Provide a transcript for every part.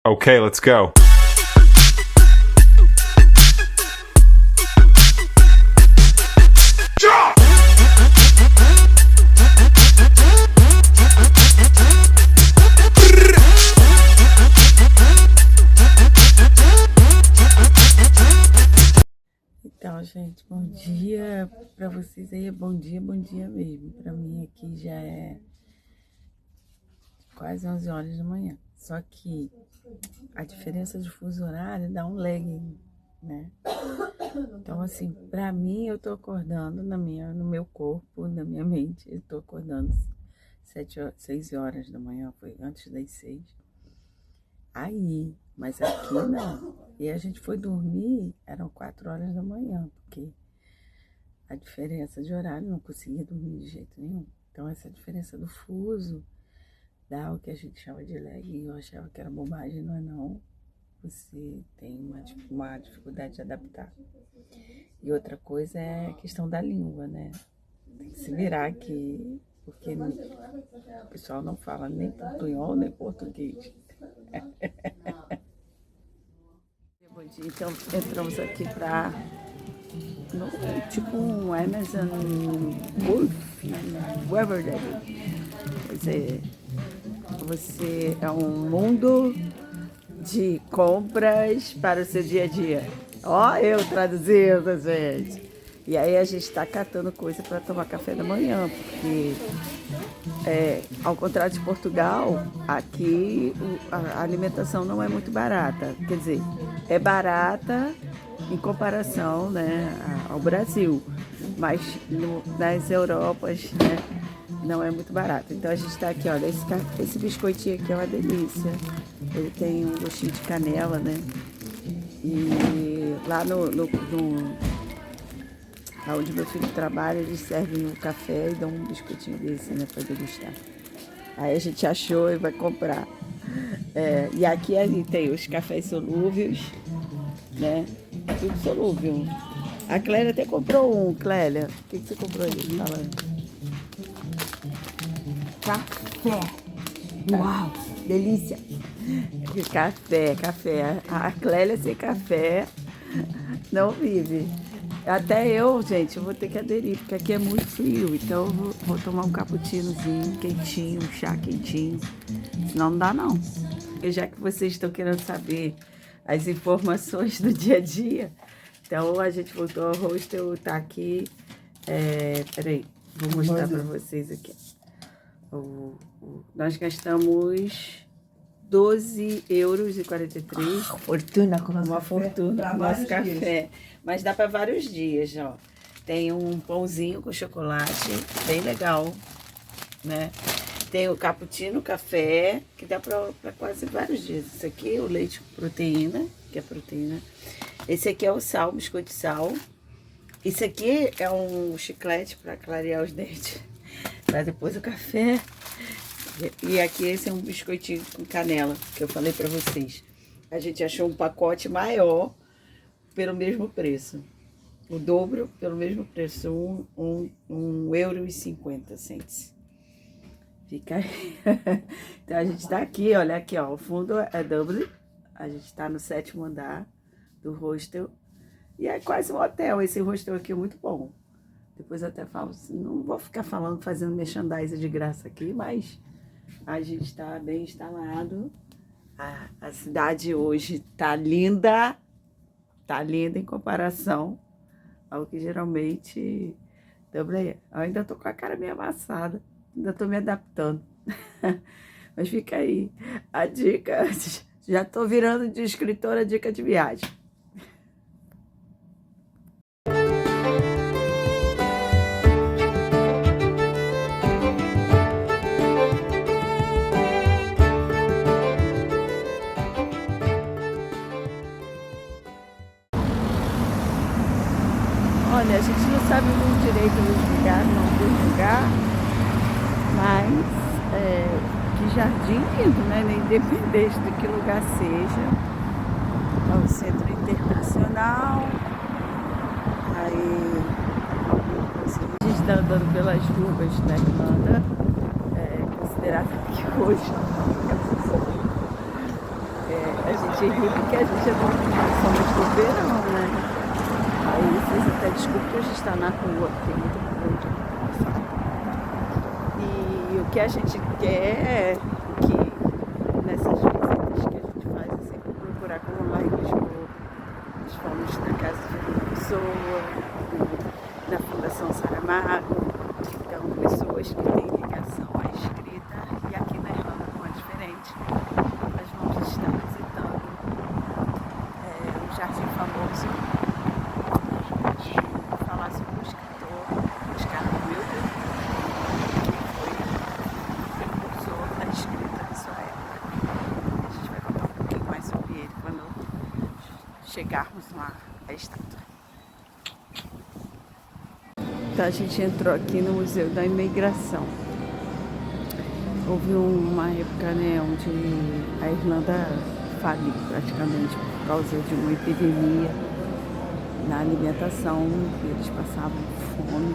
Okay, let's go. Então, gente, bom dia para vocês aí, bom dia mesmo. Para mim aqui já é quase 11 horas da manhã. Só que a diferença de fuso horário dá um lag, né? Então, assim, para mim eu tô acordando no meu corpo, na minha mente, eu tô acordando 6 horas da manhã, foi antes das 6. Aí, mas aqui não. E a gente foi dormir, eram 4 horas da manhã, porque a diferença de horário, não conseguia dormir de jeito nenhum. Então, essa diferença do fuso dá o que a gente chama de lag. E eu achava que era bobagem, não é não. Você tem uma dificuldade de adaptar. E outra coisa é a questão da língua, né? Tem que se virar aqui, porque o pessoal não fala nem portunhol, nem português. Bom dia, então entramos aqui para tipo um Amazon Wolf, Weberdale. Quer dizer, você é um mundo de compras para o seu dia a dia. Ó, eu traduzindo, gente. E aí a gente está catando coisa para tomar café da manhã, porque ao contrário de Portugal, aqui a alimentação não é muito barata. Quer dizer, é barata em comparação, né, ao Brasil, mas nas Europas, né, não é muito barato. Então a gente está aqui, olha, esse biscoitinho aqui é uma delícia. Ele tem um gostinho de canela, né? E lá onde meu filho trabalha, eles servem um café e dão um biscoitinho desse, né, para degustar. Aí a gente achou e vai comprar. E aqui ali tem os cafés solúveis, né? Tudo solúvel. A Clélia até comprou um. Clélia, o que você comprou ali? Fala. Café. Uau, delícia. Café. A Clélia sem café não vive. Até eu, gente, eu vou ter que aderir, porque aqui é muito frio. Então eu vou tomar um cappuccinozinho quentinho, um chá quentinho. Senão não dá, não. E já que vocês estão querendo saber as informações do dia a dia, então a gente voltou ao hostel, tá aqui. Peraí, vou mostrar para vocês aqui. Nós gastamos 12,43 €. Fortuna com Uma fortuna com nosso café. Mas dá para vários dias, ó. Tem um pãozinho com chocolate, bem legal, né? Tem o cappuccino, café, que dá para quase vários dias. Esse aqui é o leite com proteína, que é proteína. Esse aqui é o sal, biscoito de sal. Esse aqui é um chiclete para clarear os dentes. Para depois o café. E aqui esse é um biscoitinho com canela, que eu falei para vocês. A gente achou um pacote maior pelo mesmo preço. O dobro pelo mesmo preço. €1,50. Fica aí. Então a gente tá aqui, olha aqui, ó. O fundo é Dublin. A gente tá no 7º andar do hostel. E é quase um hotel. Esse hostel aqui é muito bom. Depois eu até falo assim, não vou ficar fazendo merchandising de graça aqui, mas a gente está bem instalado. A cidade hoje tá linda em comparação ao que geralmente Dublin é. Eu ainda tô com a cara meio amassada, ainda tô me adaptando. Mas fica aí a dica, já tô virando de escritora dica de viagem. Olha, a gente não sabe muito direito dos lugar, mas que jardim lindo, né? Independente de que lugar seja. É o Centro Internacional. Aí a gente está andando pelas ruas da Irlanda. Considerado que hoje gente ri porque a gente é somos do verão, né? Aí vocês até desculpem que a gente está na rua, tem muito barulho de passar. E o que a gente quer é que nessas visitas que a gente faz é sempre procurar, como lá em Lisboa, nós fomos na casa de uma pessoa, na Fundação Saramago, então pessoas que têm ligação à escrita, e aqui na Irlanda não é diferente. Nós vamos estar visitando um jardim famoso, e falar sobre o escritor Oscar Wilde, que foi precursor da escrita de sua época. A gente vai contar um pouquinho mais sobre ele quando chegarmos lá à estátua. Então a gente entrou aqui no Museu da Imigração. Houve uma época, né, onde a Irlanda faliu praticamente por causa de uma epidemia na alimentação, eles passavam fome.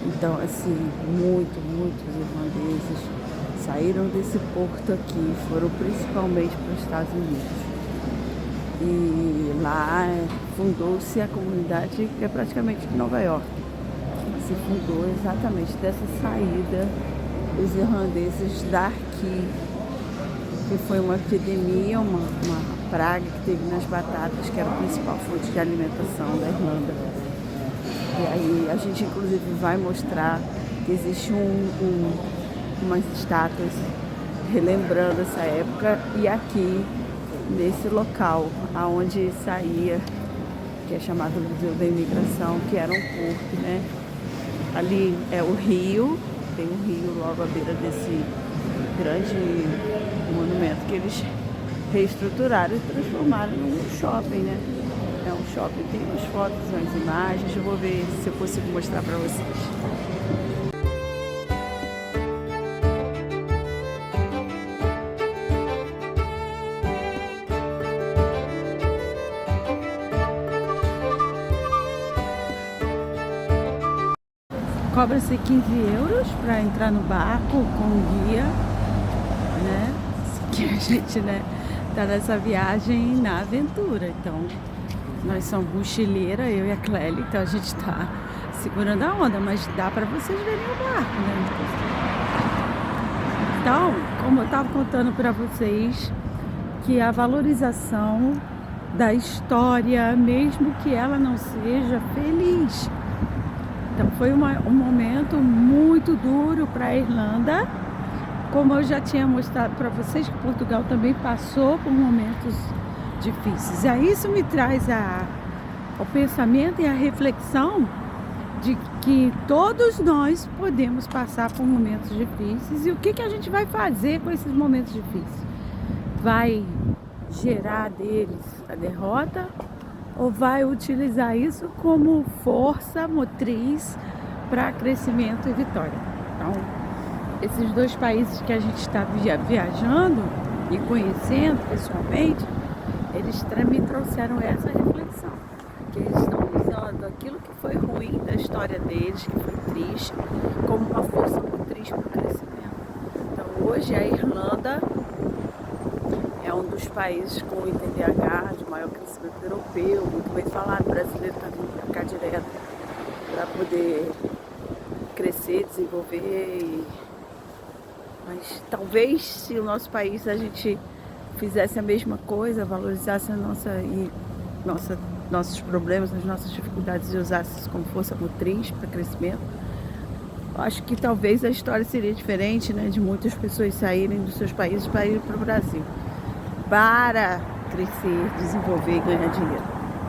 Então, assim, muitos irlandeses saíram desse porto aqui, foram principalmente para os Estados Unidos. E lá fundou-se a comunidade que é praticamente de Nova York. Se fundou exatamente dessa saída dos irlandeses daqui, que foi uma epidemia, uma praga que teve nas batatas, que era a principal fonte de alimentação da Irlanda. E aí a gente inclusive vai mostrar que existe umas estátuas relembrando essa época, e aqui nesse local aonde saía, que é chamado Museu da Imigração, que era um porto, né? Ali é o rio, tem um rio logo à beira desse grande monumento que eles reestruturaram e transformaram num shopping, né? É um shopping, tem umas fotos, umas imagens, eu vou ver se eu consigo mostrar para vocês. Cobra-se 15 euros para entrar no barco com guia, né? Que a gente, né, tá nessa viagem na aventura. Então, nós somos mochileira, eu e a Clélia, então a gente tá segurando a onda, mas dá para vocês verem o barco, né? Então, como eu tava contando para vocês, que a valorização da história, mesmo que ela não seja feliz. Então foi um momento muito duro para a Irlanda, como eu já tinha mostrado para vocês, que Portugal também passou por momentos difíceis. E aí isso me traz o pensamento e a reflexão de que todos nós podemos passar por momentos difíceis, e o que a gente vai fazer com esses momentos difíceis? Vai gerar deles a derrota? Ou vai utilizar isso como força motriz para crescimento e vitória? Então, esses dois países que a gente está viajando e conhecendo pessoalmente, eles me trouxeram essa reflexão, que eles estão usando aquilo que foi ruim da história deles, que foi triste, como uma força motriz para o crescimento. Então, hoje a Irlanda é um dos países com o ITDH de maior crescimento europeu, muito bem falado. O brasileiro está vindo para cá direto para poder crescer, desenvolver. Mas talvez se o nosso país a gente fizesse a mesma coisa, valorizasse nossos problemas, as nossas dificuldades e usasse isso como força motriz para crescimento, eu acho que talvez a história seria diferente, né, de muitas pessoas saírem dos seus países para ir para o Brasil, para crescer, desenvolver e ganhar dinheiro,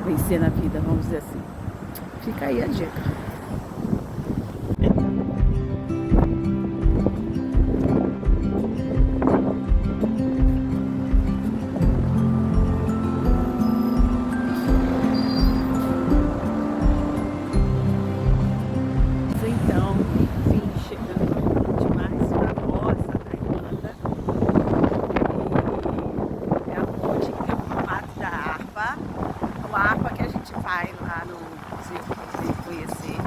vencer na vida, vamos dizer assim. Fica aí a dica. Então, enfim, chegando demais para a roça da Irlanda. É a ponte que tem o formato da harpa. Uma harpa que a gente vai lá no museu para poder conhecer.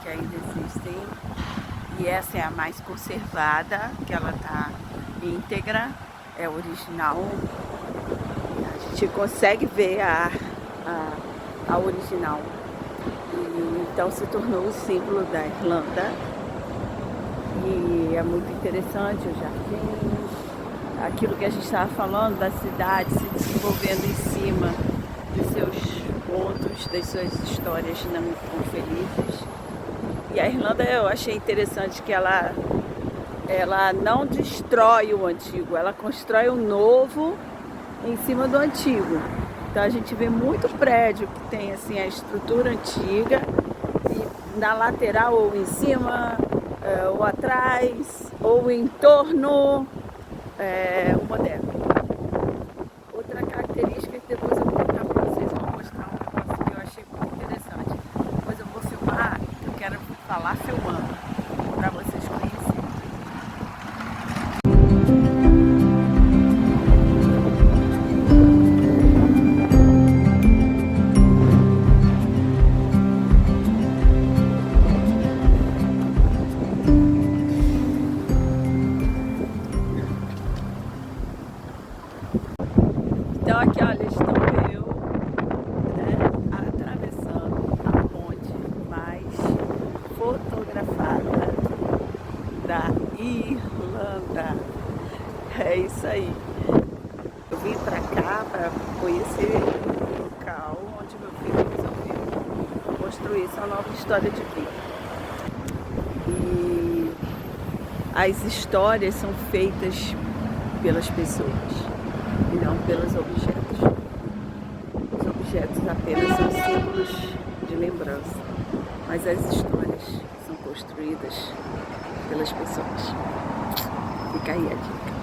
que ainda existem. E essa é a mais conservada, que ela tá íntegra, é original. A gente consegue ver a original. E, então se tornou o símbolo da Irlanda. E é muito interessante os jardins, aquilo que a gente estava falando da cidade se desenvolvendo em cima dos seus contos, das suas histórias não felizes. E a Irlanda eu achei interessante que ela não destrói o antigo, ela constrói o novo em cima do antigo. Então a gente vê muito prédio que tem assim a estrutura antiga e na lateral ou em cima, ou atrás, ou em torno, o moderno. Outra característica que depois eu vou contar para vocês, vou mostrar um negócio que eu achei muito interessante. Depois eu vou filmar, eu quero falar filmando, para vocês conhecerem. Então aqui, olha, estou eu, né, atravessando a ponte mais fotografada da Irlanda. É isso aí. Eu vim pra cá para conhecer o local onde meu filho resolveu construir essa nova história de vida. E as histórias são feitas pelas pessoas e não pelos objetos. Os objetos apenas são símbolos de lembrança, mas as histórias são construídas pelas pessoas. Fica aí a dica.